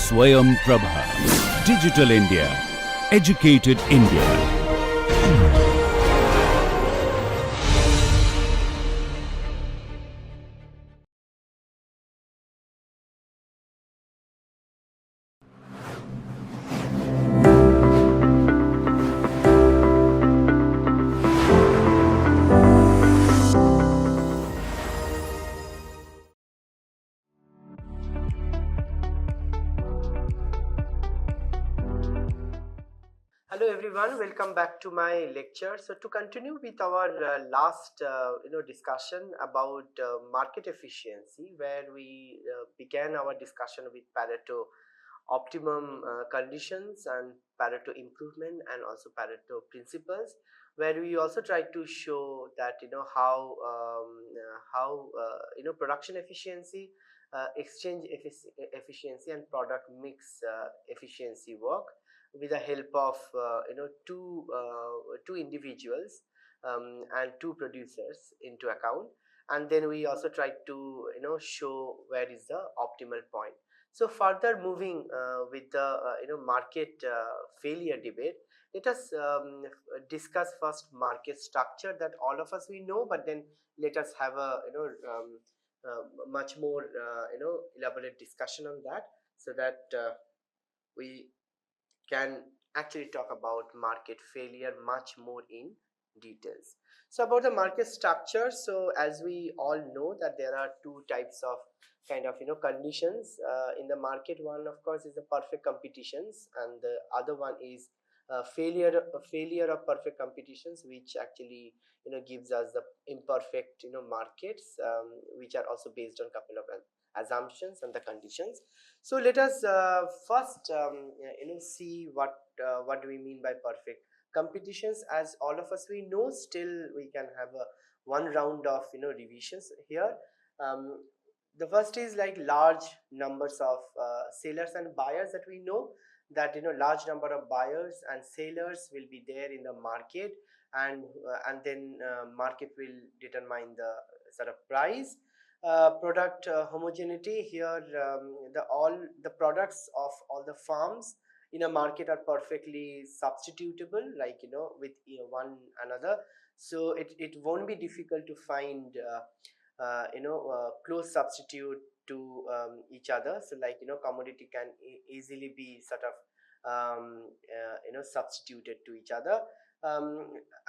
Swayam Prabha. Digital India. Educated India. Hello everyone, welcome back to my lecture. So to continue with our last discussion about market efficiency, where we began our discussion with Pareto optimum conditions and Pareto improvement and also Pareto principles, where we also tried to show that how production efficiency, exchange efficiency and product mix efficiency work with the help of two individuals and two producers into account. And then we also tried to show where is the optimal point. So further moving with the market failure debate, let us discuss first market structure that all of us we know, but then let us have a much more elaborate discussion on that, so that we can actually talk about market failure much more in details. So about the market structure, so as we all know that there are two types of kind of conditions in the market. One of course is the perfect competitions, and the other one is failure of perfect competitions, which actually gives us the imperfect markets, which are also based on couple of assumptions and the conditions. So let us first see what do we mean by perfect competitions. As all of us we know, still we can have a one round of revisions here. The first is like large numbers of sellers and buyers, that we know that large number of buyers and sellers will be there in the market, and then market will determine the sort of price. Product homogeneity here, all the products of all the farms in a market are perfectly substitutable, like with one another. So it won't be difficult to find close substitute to each other. So like commodity can easily be sort of substituted to each other.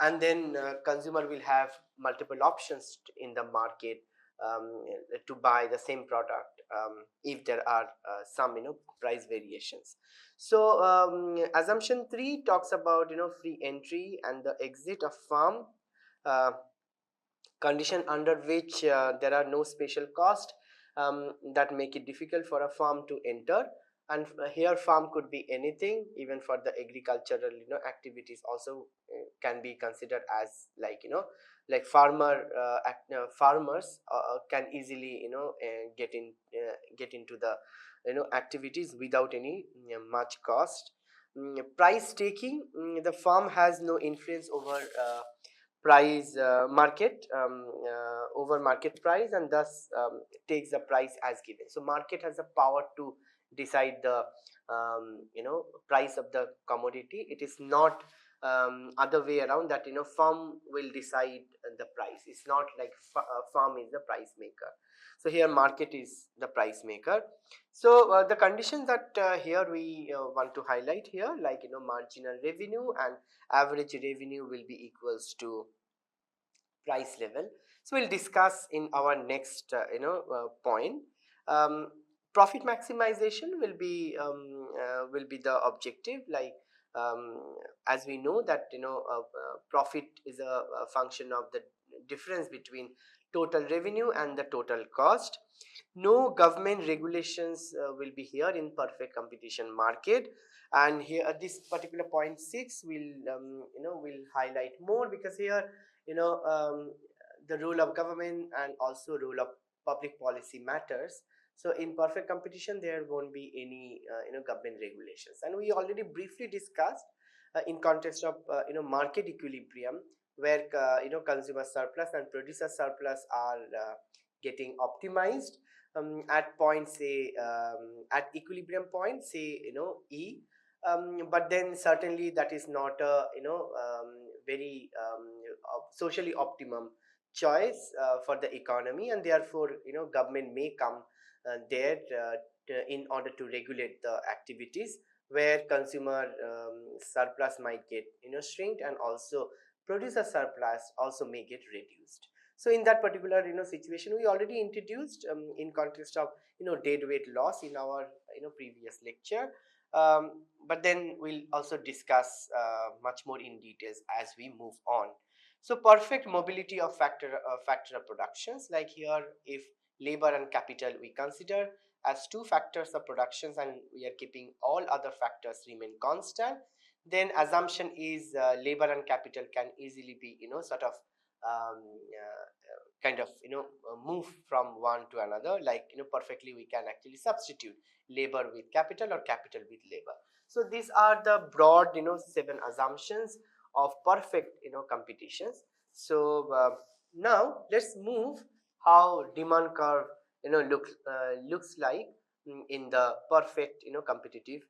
And then consumer will have multiple options in the market to buy the same product if there are some price variations. So assumption 3 talks about free entry and the exit of farm, condition under which there are no special cost that make it difficult for a farm to enter. And here farm could be anything, even for the agricultural activities also can be considered as like farmers can easily get into the activities without any much cost. Price taking, the farm has no influence over price market over market price, and thus takes the price as given. So market has the power to decide the price of the commodity. It is not other way around, that farm will decide the price. It's not like farm is the price maker. So here market is the price maker. So the conditions that here we want to highlight here, like marginal revenue and average revenue will be equals to price level. So we'll discuss in our next point. Profit maximization will be the objective, like as we know that profit is a function of the difference between total revenue and the total cost. No government regulations will be here in perfect competition market. And here at this particular point 6 will highlight more, because here the role of government and also role of public policy matters. So in perfect competition there won't be any government regulations. And we already briefly discussed in context of market equilibrium, where consumer surplus and producer surplus are getting optimized at point, say, at equilibrium point, say, E. But then certainly that is not a very socially optimum choice for the economy, and therefore government may come there in order to regulate the activities where consumer surplus might get shrinked, and also producer surplus also may get reduced. So in that particular situation, we already introduced in context of deadweight loss in our previous lecture, but then we'll also discuss much more in details as we move on. So perfect mobility of factor of productions, like here, if labor and capital we consider as two factors of productions and we are keeping all other factors remain constant, then assumption is labor and capital can easily be sort of kind of move from one to another, like perfectly we can actually substitute labor with capital or capital with labor. So these are the broad 7 assumptions of perfect competitions. So now let's move how demand curve looks like in the perfect competitive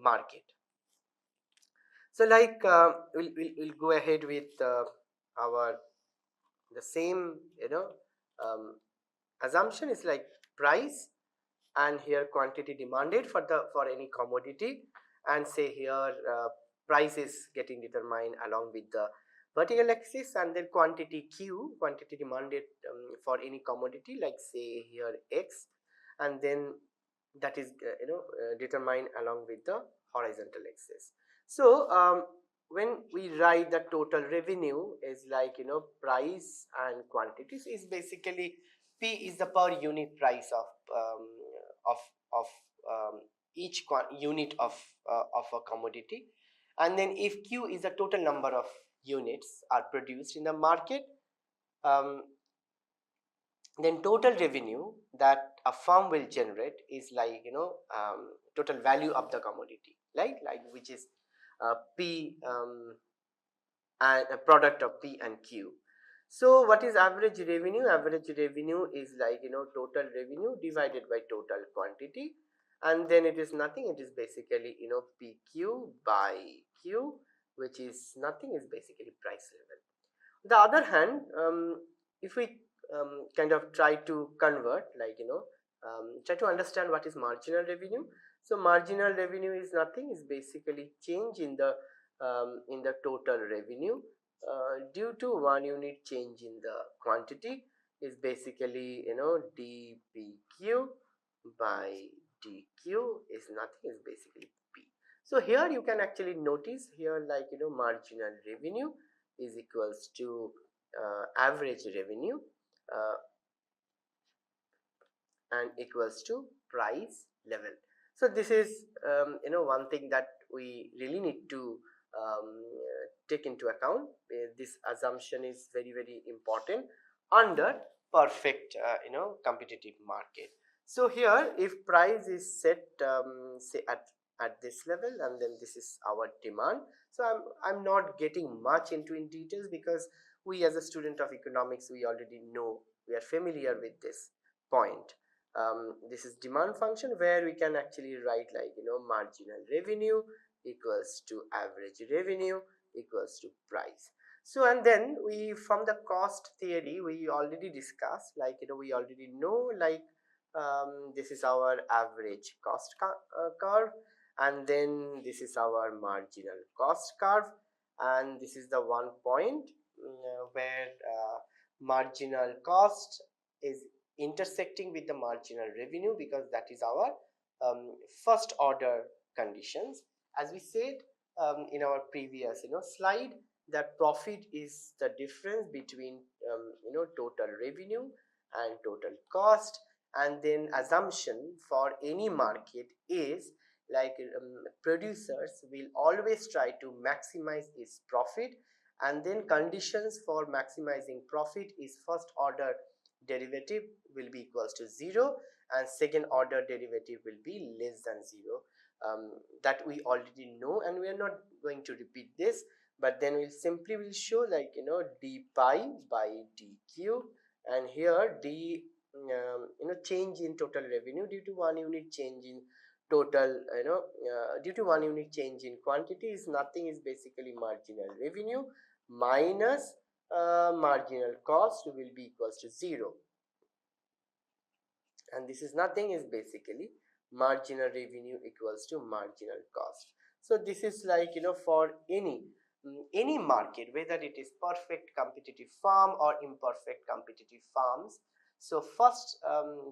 market. So like we'll go ahead with our the same um, assumption is like price, and here quantity demanded for any commodity, and say here price is getting determined along with the vertical axis, and then quantity Q, quantity demanded for any commodity, like say here X, and then that is determined along with the horizontal axis. So when we write the total revenue is like price and quantities is basically P is the per unit price of of each unit of a commodity, and then if Q is the total number of units are produced in the market, um, then total revenue that a firm will generate is like total value of the commodity, like which is P and a product of P and Q. So what is average revenue? Average revenue is like total revenue divided by total quantity, and then it is nothing, it is basically PQ by Q, which is nothing, is basically price level. On the other hand, if we kind of try to convert, like try to understand what is marginal revenue. So marginal revenue is nothing, is basically change in the total revenue due to 1 unit change in the quantity, is basically dpq by dq, is nothing, is basically p. So here you can actually notice here, like marginal revenue is equals to average revenue uh, and equals to price level. So this is one thing that we really need to take into account. This assumption is very important under perfect competitive market. So here, if price is set say at this level, and then this is our demand. So I'm not getting much into in details, because we as a student of economics, we already know, we are familiar with this point. This is demand function, where we can actually write like marginal revenue equals to average revenue equals to price. So and then we, from the cost theory, we already discussed, like we already know, like this is our average cost curve, and then this is our marginal cost curve, and this is the one point where marginal cost is intersecting with the marginal revenue, because that is our first order conditions. As we said in our previous slide, that profit is the difference between total revenue and total cost, and then assumption for any market is like producers will always try to maximize its profit, and then conditions for maximizing profit is first order derivative will be equals to 0, and second order derivative will be less than 0. That we already know, and we are not going to repeat this, but then we'll simply will show like d pi by dq and here D, change in total revenue due to 1 unit change in total, due to 1 unit change in quantity is nothing, is basically marginal revenue minus marginal cost will be equals to 0, and this is nothing, is basically marginal revenue equals to marginal cost. So this is like, for any market, whether it is perfect competitive farm or imperfect competitive farms. So first,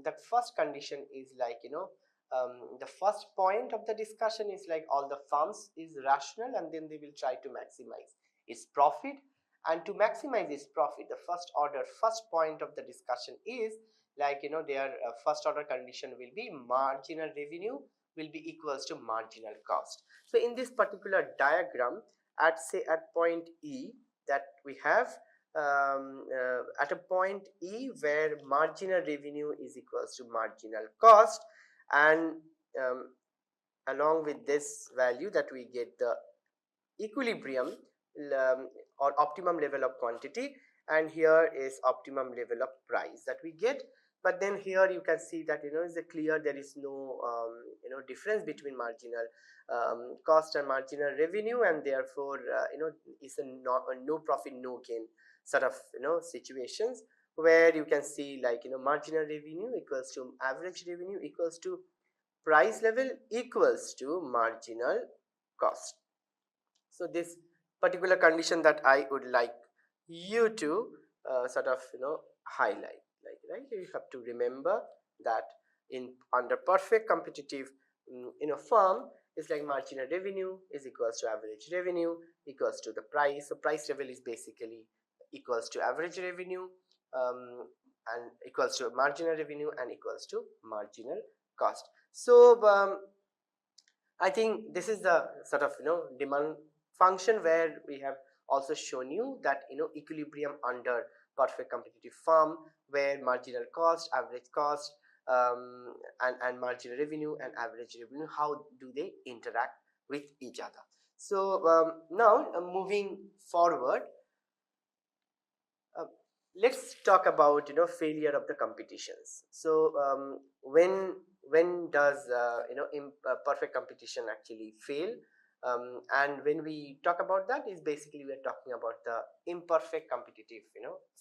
the first condition is like, the first point of the discussion is like all the farms is rational, and then they will try to maximize its profit. And to maximize its profit, the first point of the discussion is like, their first order condition will be marginal revenue will be equals to marginal cost. So in this particular diagram, at say at point E, that we have at a point E where marginal revenue is equals to marginal cost, and along with this value that we get the equilibrium, or optimum level of quantity, and here is optimum level of price that we get. But then here you can see that, is a clear, there is no difference between marginal cost and marginal revenue, and therefore it's a no profit no gain sort of situations, where you can see like, marginal revenue equals to average revenue equals to price level equals to marginal cost. So this particular condition that I would like you to sort of highlight, like, right, you have to remember that in under perfect competitive firm, is like marginal revenue is equals to average revenue equals to the price. So price level is basically equals to average revenue, and equals to marginal revenue and equals to marginal cost. So I think this is the sort of demand function where we have also shown you that equilibrium under perfect competitive firm, where marginal cost, average cost, and marginal revenue and average revenue, how do they interact with each other. So now moving forward, uh, let's talk about failure of the competitions. So when does perfect competition actually fail, and when we talk about that, is basically we are talking about the imperfect competitive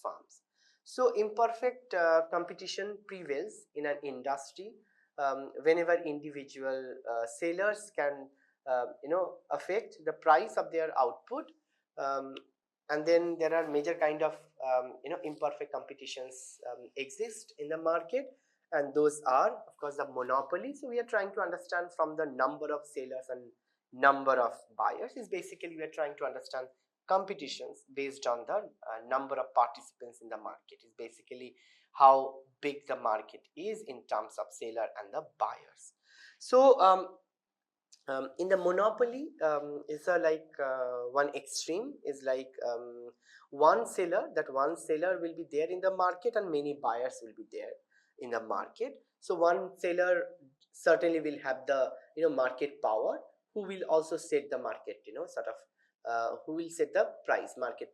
farms. So imperfect competition prevails in an industry whenever individual sellers can affect the price of their output, um, and then there are major kind of imperfect competitions exist in the market, and those are of course the monopoly. So we are trying to understand from the number of sellers and number of buyers, is basically we are trying to understand competitions based on the number of participants in the market, is basically how big the market is in terms of seller and the buyers. So in the monopoly, is a like one extreme is like one seller will be there in the market and many buyers will be there in the market. So one seller certainly will have the market power, who will also set the market sort of who will set the price market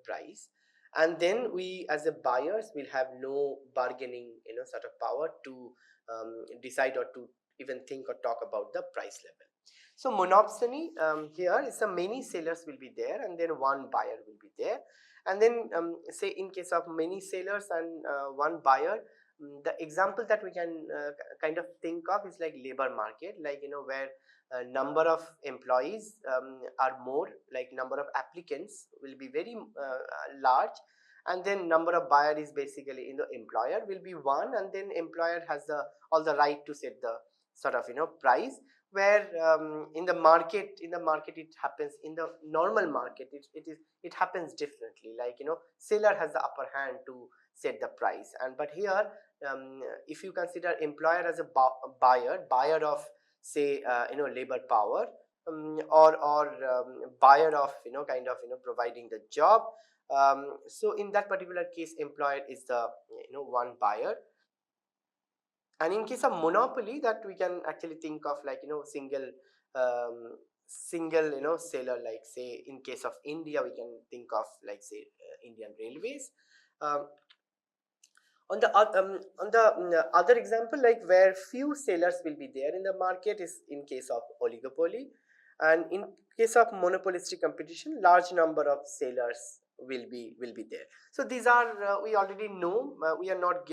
price, and then we as a buyers will have no bargaining sort of power to decide or to even think or talk about the price level. So monopsony, here is a many sellers will be there and then one buyer will be there, and then say in case of many sellers and one buyer, the example that we can kind of think of is like labor market, like where number of employees are more, like number of applicants will be very large, and then number of buyer is basically employer will be one, and then employer has all the right to set the sort of price, where in the market it happens, in the normal market it happens differently, like seller has the upper hand to set the price, and but here if you consider employer as a buyer of say labor power, or buyer of kind of providing the job, so in that particular case employer is the one buyer. And in case of monopoly, that we can actually think of like single seller, like say in case of India we can think of like say Indian Railways, um, Other example, like where few sellers will be there in the market, is in case of oligopoly, and in case of monopolistic competition, large number of sellers will be there. So these are, we already know. We are not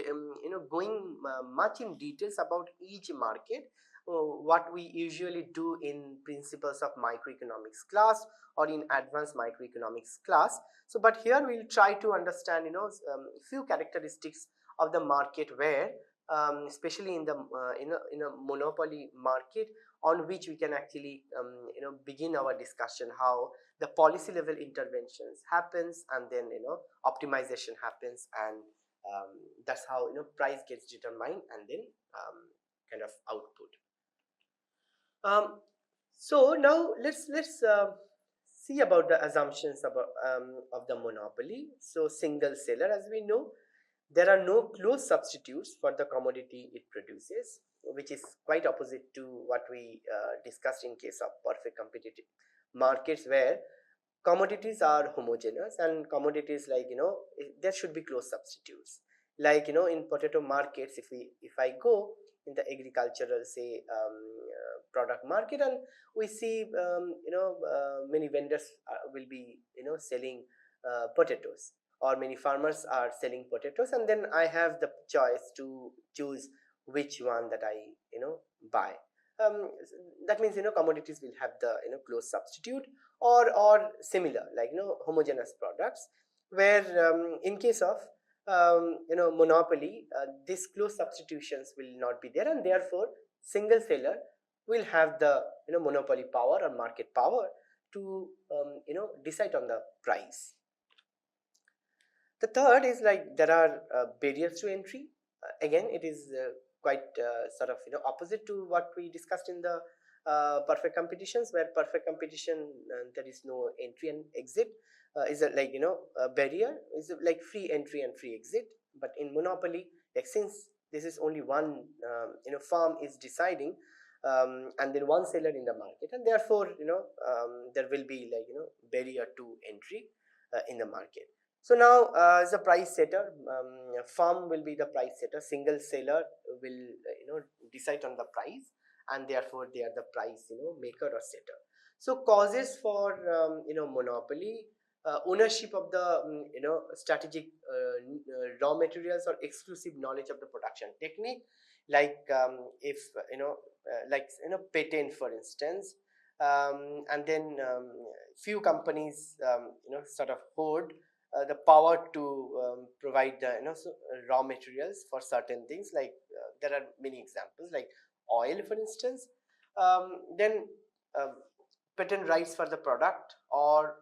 going much in details about each market. What we usually do in principles of microeconomics class or in advanced microeconomics class. So but here we'll try to understand few characteristics of the market where, especially in the in a monopoly market, on which we can actually begin our discussion how the policy level interventions happens, and then optimization happens, and that's how price gets determined, and then kind of output. um, so now let's see about the assumptions about of the monopoly. So single seller, as we know, there are no close substitutes for the commodity it produces, which is quite opposite to what we discussed in case of perfect competitive markets, where commodities are homogeneous, and commodities, like there should be close substitutes. Like in potato markets, if I go in the agricultural, say, product market, and we see many vendors will be selling potatoes, or many farmers are selling potatoes, and then I have the choice to choose which one that I buy. um, that means commodities will have the close substitute, or similar, like homogeneous products, where in case of monopoly, these close substitutions will not be there, and therefore single seller will have the monopoly power or market power to decide on the price. The third is, like, there are barriers to entry. Again, it is quite sort of opposite to what we discussed in the perfect competitions, where perfect competition, there is no entry and exit. Is it like a barrier? Is it like free entry and free exit? But in monopoly, like, since this is only one firm is deciding, and then one seller in the market, and therefore there will be, like, barrier to entry in the market. So now, as a price setter, firm will be the price setter. Single seller will decide on the price, and therefore they are the price maker or setter. So causes for monopoly: ownership of the strategic raw materials, or exclusive knowledge of the production technique. Like, if patent, for instance, and then few companies sort of hoard the power to provide the raw materials for certain things. Like, there are many examples, like oil, for instance. Then um, patent rights for the product, or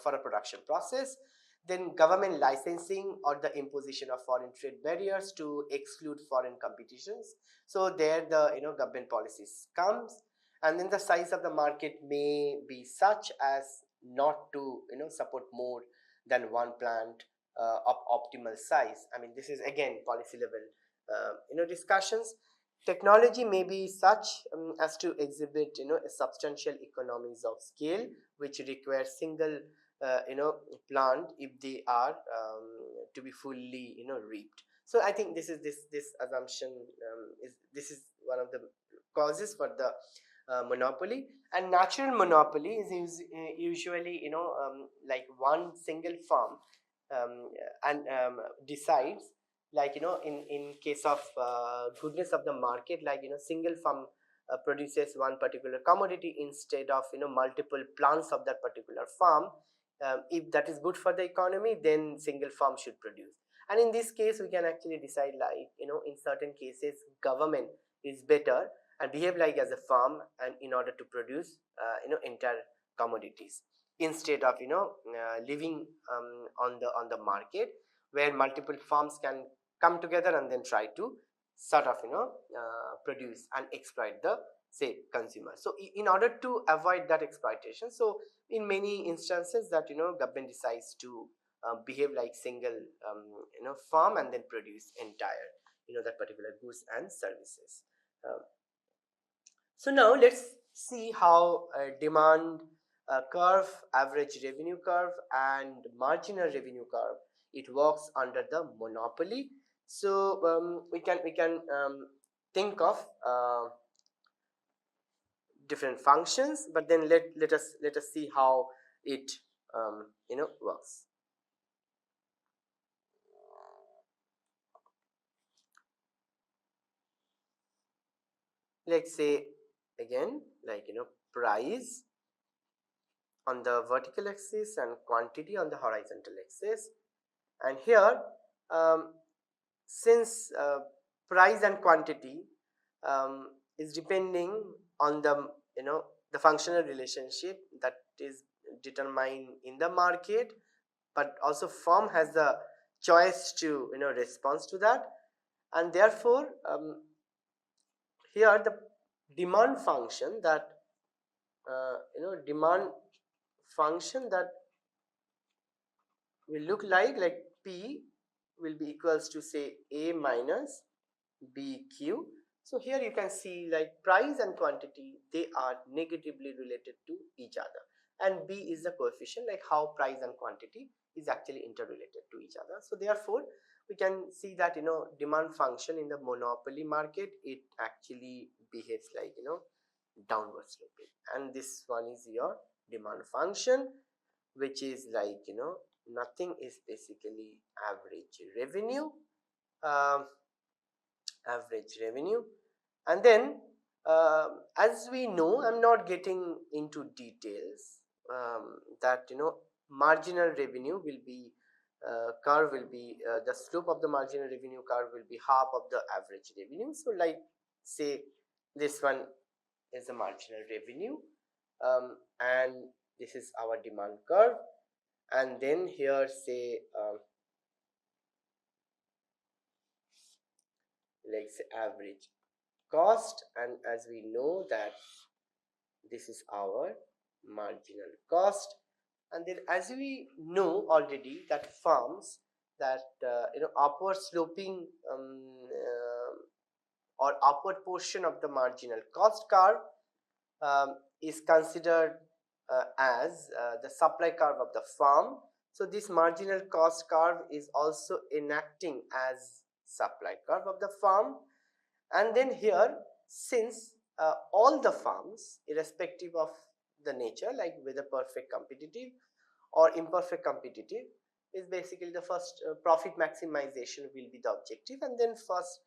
for a production process. Then government licensing, or the imposition of foreign trade barriers to exclude foreign competitions. So there the government policies comes. And then the size of the market may be such as not to support more than one plant of optimal size. I mean, this is again policy level discussions. Technology may be such as to exhibit a substantial economies of scale, which require single plant if they are to be fully reaped. So I think this assumption is this is one of the causes for the monopoly. And natural monopoly is usually like one single firm and decides, like in case of goodness of the market, like single firm produces one particular commodity instead of multiple plants of that particular farm. If that is good for the economy, then single farm should produce. And in this case, we can actually decide, like in certain cases government is better and behave like as a farm, and in order to produce entire commodities, instead of living on the market, where multiple farms can come together and then try to sort of produce and exploit the, say, consumer. So in order to avoid that exploitation, so in many instances that government decides to behave like single farm, and then produce entire that particular goods and services. So now let's see how demand curve, average revenue curve, and marginal revenue curve, it works under the monopoly. So we can think of different functions, but then let us see how it works. Let's say again, like price on the vertical axis and quantity on the horizontal axis. And here since price and quantity is depending on the the functional relationship that is determined in the market, but also firm has the choice to response to that. And therefore here the demand function that demand function that will look like P will be equals to say A minus BQ. So here you can see like price and quantity, they are negatively related to each other, and B is the coefficient, like how price and quantity is actually interrelated to each other. So therefore we can see that demand function in the monopoly market, it actually behaves like downward sloping, and this one is your demand function, which is like nothing is basically average revenue. um, Average revenue. And then as we know, I'm not getting into details, that marginal revenue will be curve will be the slope of the marginal revenue curve will be half of the average revenue. So like say this one is the marginal revenue, and this is our demand curve, and then here say like say average cost, and as we know that this is our marginal cost. And then as we know already that firms that upward sloping or upward portion of the marginal cost curve is considered as the supply curve of the firm. So this marginal cost curve is also enacting as supply curve of the firm. And then here, since all the firms, irrespective of the nature, like whether perfect competitive or imperfect competitive, is basically the first profit maximization will be the objective, and then first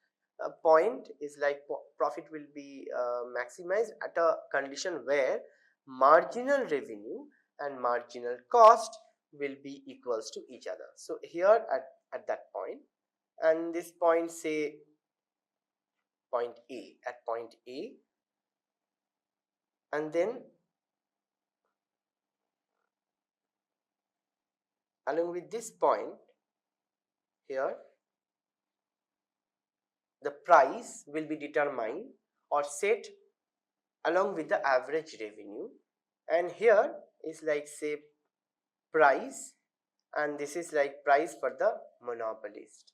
point is like profit will be maximized at a condition where marginal revenue and marginal cost will be equals to each other. So here at that point, and this point say point A, at point A, and then along with this point here the price will be determined or set along with the average revenue, and here is like say price, and this is like price for the monopolist.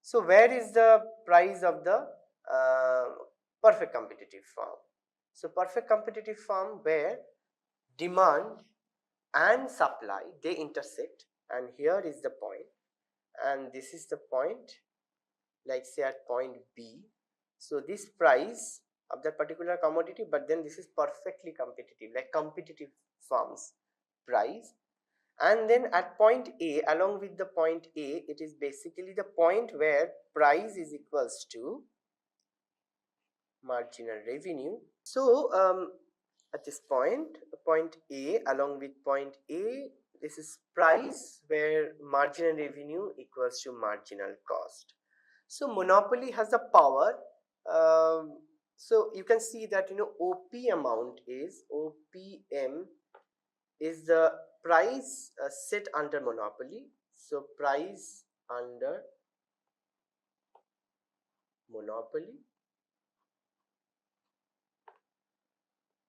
So where is the price of the uh, perfect competitive firm? So perfect competitive firm where demand and supply they intersect, and here is the point, and this is the point, like say at point B. So this price of that particular commodity, but then this is perfectly competitive, like competitive firms price. And then at point A, along with the point A, it is basically the point where price is equals to marginal revenue. So at this point, point A along with point A, this is price where marginal revenue equals to marginal cost. So monopoly has the power. So you can see that OP amount is OPM is the price set under monopoly. So price under monopoly.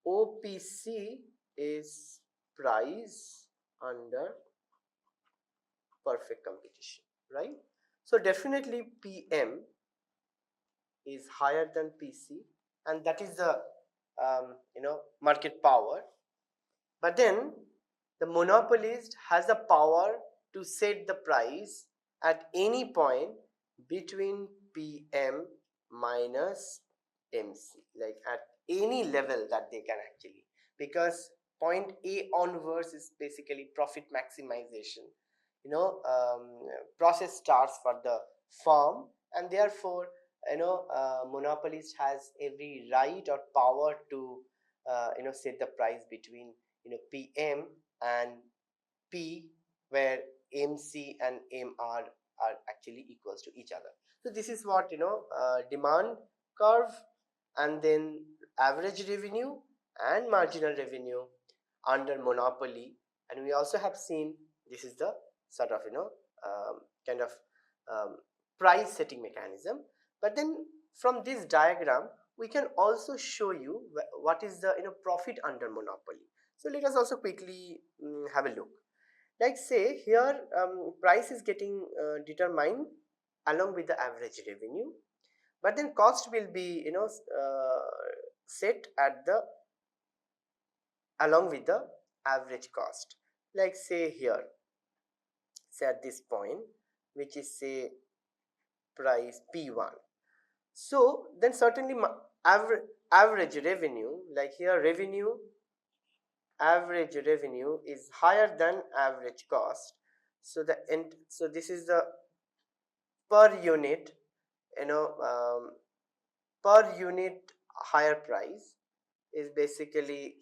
OPC is price under perfect competition, right? So definitely PM is higher than PC, and that is the market power. But then the monopolist has the power to set the price at any point between PM minus MC, like at any level that they can actually, because point A onwards is basically profit maximization, process starts for the firm, and therefore monopolist has every right or power to set the price between PM and P, where MC and MR are actually equals to each other. So this is what demand curve, and then average revenue and marginal revenue under monopoly. And we also have seen this is the sort of kind of um, price setting mechanism. But then from this diagram we can also show you what is the profit under monopoly. So let us also quickly have a look. Like say here price is getting determined along with the average revenue, but then cost will be set at the along with the average cost. Like say here, say at this point, which is say price P1. So then certainly average revenue, like here average revenue is higher than average cost. So so this is the per unit, you know um, per unit higher price is basically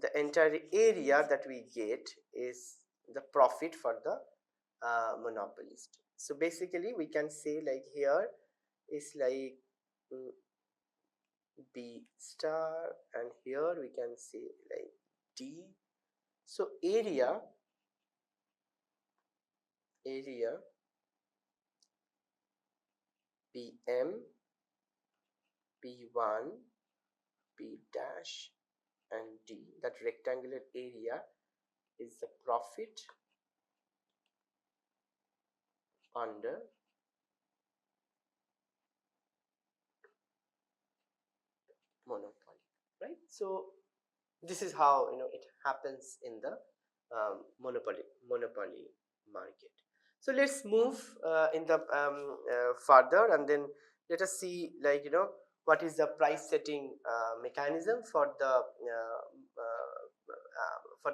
the entire area that we get is the profit for the monopolist. So basically we can say like here is like mm, B star, and here we can say like D. So area PM, P1, P dash and D, that rectangular area is the profit under monopoly, right? So this is how it happens in the monopoly market. So let's move in the further, and then let us see like what is the price setting mechanism for the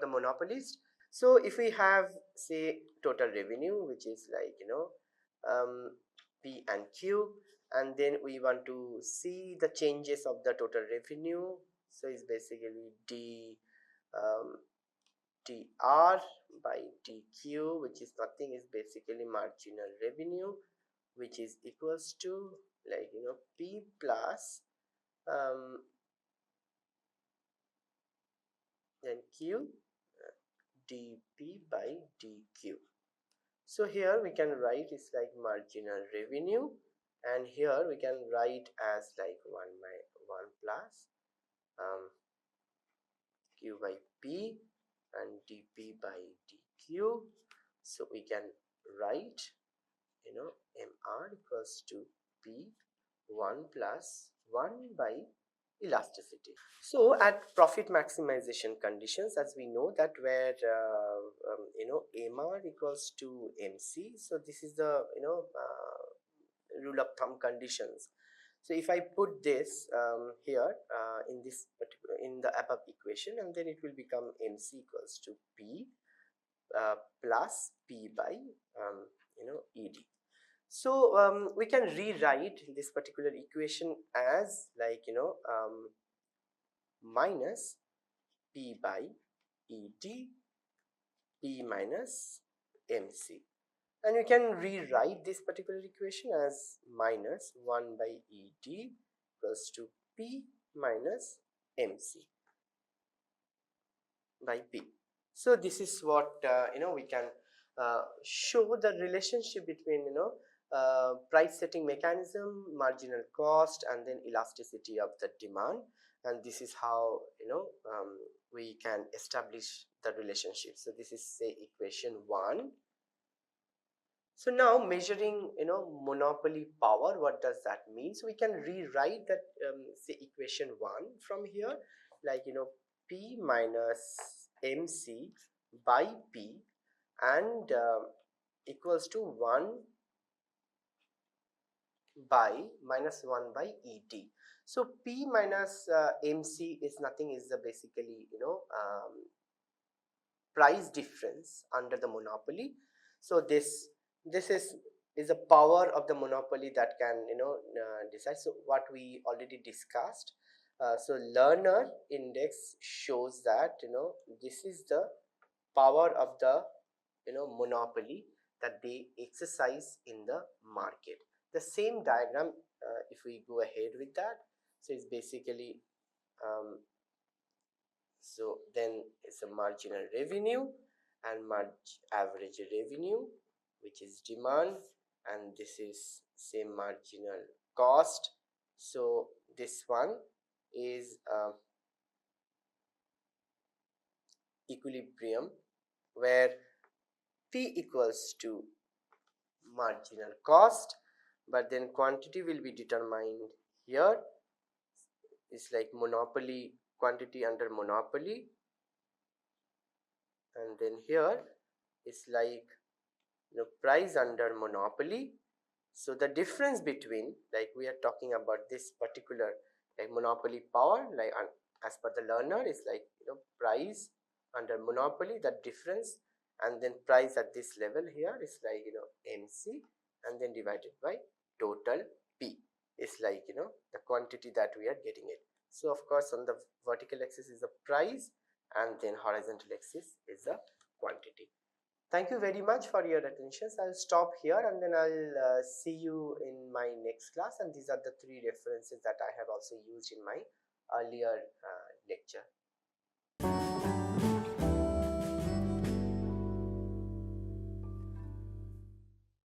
monopolist. So if we have say total revenue, which is like P and Q, and then we want to see the changes of the total revenue. So it's basically um, dr by dq, which is nothing, is basically marginal revenue, which is equals to like P plus then Q dp by dq. So here we can write it's like marginal revenue, and here we can write as like 1 plus q by p and dp by dq. So we can write mr equals to p 1 plus 1 by elasticity. So at profit maximization conditions, as we know that where mr equals to mc, so this is the rule of thumb conditions. So if I put this here in this particular in the above equation, and then it will become mc equals to p plus p by ed. So we can rewrite this particular equation as like minus p by ed, p minus mc, and you can rewrite this particular equation as minus 1 by ed equals to p minus mc by p. So this is what we can show the relationship between price setting mechanism, marginal cost, and then elasticity of the demand, and this is how we can establish the relationship. So this is say equation 1. So now measuring monopoly power, what does that mean? So we can rewrite that say equation 1 from here, like p minus mc by p, and equals to 1 by minus 1 by ET. So P minus MC is nothing, is the basically price difference under the monopoly. So this is a power of the monopoly that can decide. So what we already discussed, so learner index shows that this is the power of the monopoly that they exercise in the market. The same diagram, if we go ahead with that, so it's basically so then it's a marginal revenue and average revenue, which is demand, and this is same marginal cost. So this one is equilibrium, where P equals to marginal cost, but then quantity will be determined here. It's like monopoly, quantity under monopoly, and then here is like price under monopoly. So the difference between, like we are talking about this particular like monopoly power, like as per the learner is like price under monopoly, the difference, and then price at this level here is like MC, and then divided by total P is like the quantity that we are getting it. So of course on the vertical axis is the price, and then horizontal axis is the quantity. Thank you very much for your attention. I'll stop here, and then I'll see you in my next class. And these are the three references that I have also used in my earlier lecture.